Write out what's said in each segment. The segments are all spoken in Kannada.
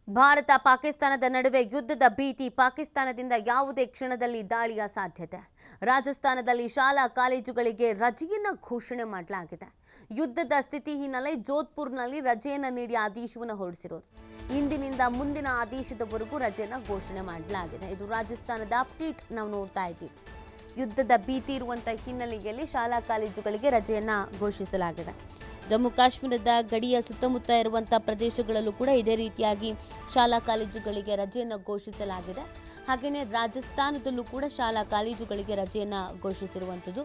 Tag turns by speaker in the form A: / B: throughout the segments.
A: ಭಾರತ ಪಾಕಿಸ್ತಾನದ ನಡುವೆ ಯುದ್ಧದ ಭೀತಿ. ಪಾಕಿಸ್ತಾನದಿಂದ ಯಾವುದೇ ಕ್ಷಣದಲ್ಲಿ ದಾಳಿಯ ಸಾಧ್ಯತೆ. ರಾಜಸ್ಥಾನದಲ್ಲಿ ಶಾಲಾ ಕಾಲೇಜುಗಳಿಗೆ ರಜೆಯನ್ನು ಘೋಷಣೆ ಮಾಡಲಾಗಿದೆ. ಯುದ್ಧದ ಸ್ಥಿತಿ ಹಿನ್ನೆಲೆ ಜೋಧ್ಪುರ್ನಲ್ಲಿ ರಜೆಯನ್ನು ನೀಡಿ ಆದೇಶವನ್ನು ಹೊರಡಿಸಿರೋದು. ಇಂದಿನಿಂದ ಮುಂದಿನ ಆದೇಶದವರೆಗೂ ರಜೆಯನ್ನು ಘೋಷಣೆ ಮಾಡಲಾಗಿದೆ. ಇದು ರಾಜಸ್ಥಾನದ ಅಪ್ಡೇಟ್ ನಾವು ನೋಡ್ತಾ ಇದ್ದೀವಿ. ಯುದ್ಧದ ಭೀತಿ ಇರುವಂತಹ ಹಿನ್ನೆಲೆಯಲ್ಲಿ ಶಾಲಾ ಕಾಲೇಜುಗಳಿಗೆ ರಜೆಯನ್ನು ಘೋಷಿಸಲಾಗಿದೆ. ಜಮ್ಮು ಕಾಶ್ಮೀರದ ಗಡಿಯ ಸುತ್ತಮುತ್ತ ಇರುವಂಥ ಪ್ರದೇಶಗಳಲ್ಲೂ ಕೂಡ ಇದೇ ರೀತಿಯಾಗಿ ಶಾಲಾ ಕಾಲೇಜುಗಳಿಗೆ ರಜೆಯನ್ನು ಘೋಷಿಸಲಾಗಿದೆ. ಹಾಗೆಯೇ ರಾಜಸ್ಥಾನದಲ್ಲೂ ಕೂಡ ಶಾಲಾ ಕಾಲೇಜುಗಳಿಗೆ ರಜೆಯನ್ನು ಘೋಷಿಸಿರುವಂಥದ್ದು.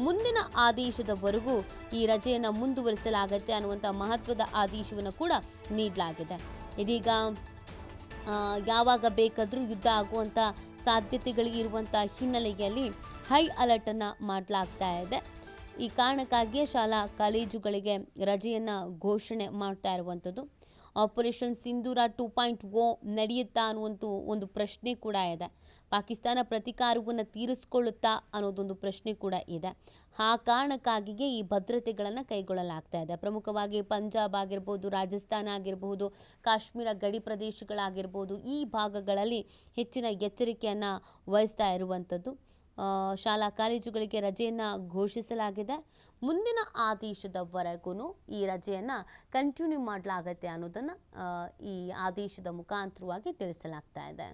A: ಮುಂದಿನ ಆದೇಶದವರೆಗೂ ಈ ರಜೆಯನ್ನು ಮುಂದುವರಿಸಲಾಗುತ್ತೆ ಅನ್ನುವಂಥ ಮಹತ್ವದ ಆದೇಶವನ್ನು ಕೂಡ ನೀಡಲಾಗಿದೆ. ಇದೀಗ ಯಾವಾಗ ಬೇಕಾದರೂ ಯುದ್ಧ ಆಗುವಂಥ ಸಾಧ್ಯತೆಗಳಿರುವಂಥ ಹಿನ್ನೆಲೆಯಲ್ಲಿ ಹೈ ಅಲರ್ಟನ್ನು ಮಾಡಲಾಗ್ತಾ ಇದೆ. ಈ ಕಾರಣಕ್ಕಾಗಿಯೇ ಶಾಲಾ ಕಾಲೇಜುಗಳಿಗೆ ರಜೆಯನ್ನು ಘೋಷಣೆ ಮಾಡ್ತಾ ಇರುವಂಥದ್ದು. ಆಪರೇಷನ್ ಸಿಂಧೂರ 2.0 ನಡೆಯುತ್ತಾ ಅನ್ನುವಂಥ ಒಂದು ಪ್ರಶ್ನೆ ಕೂಡ ಇದೆ. ಪಾಕಿಸ್ತಾನ ಪ್ರತೀಕಾರವನ್ನು ತೀರಿಸಿಕೊಳ್ಳುತ್ತಾ ಅನ್ನೋದೊಂದು ಪ್ರಶ್ನೆ ಕೂಡ ಇದೆ. ಆ ಕಾರಣಕ್ಕಾಗಿಯೇ ಈ ಭದ್ರತೆಗಳನ್ನು ಕೈಗೊಳ್ಳಲಾಗ್ತಾ ಇದೆ. ಪ್ರಮುಖವಾಗಿ ಪಂಜಾಬ್ ಆಗಿರ್ಬೋದು, ರಾಜಸ್ಥಾನ ಆಗಿರಬಹುದು, ಕಾಶ್ಮೀರ ಗಡಿ ಪ್ರದೇಶಗಳಾಗಿರ್ಬೋದು, ಈ ಭಾಗಗಳಲ್ಲಿ ಹೆಚ್ಚಿನ ಎಚ್ಚರಿಕೆಯನ್ನು ವಹಿಸ್ತಾ ಇರುವಂಥದ್ದು. ಶಾಲಾ ಕಾಲೇಜುಗಳಿಗೆ ರಜೆಯನ್ನು ಘೋಷಿಸಲಾಗಿದೆ. ಮುಂದಿನ ಆದೇಶದವರೆಗೂ ಈ ರಜೆಯನ್ನು ಕಂಟಿನ್ಯೂ ಮಾಡಲಾಗುತ್ತೆ ಅನ್ನೋದನ್ನು ಈ ಆದೇಶದ ಮುಖಾಂತರವಾಗಿ ತಿಳಿಸಲಾಗ್ತಾ ಇದೆ.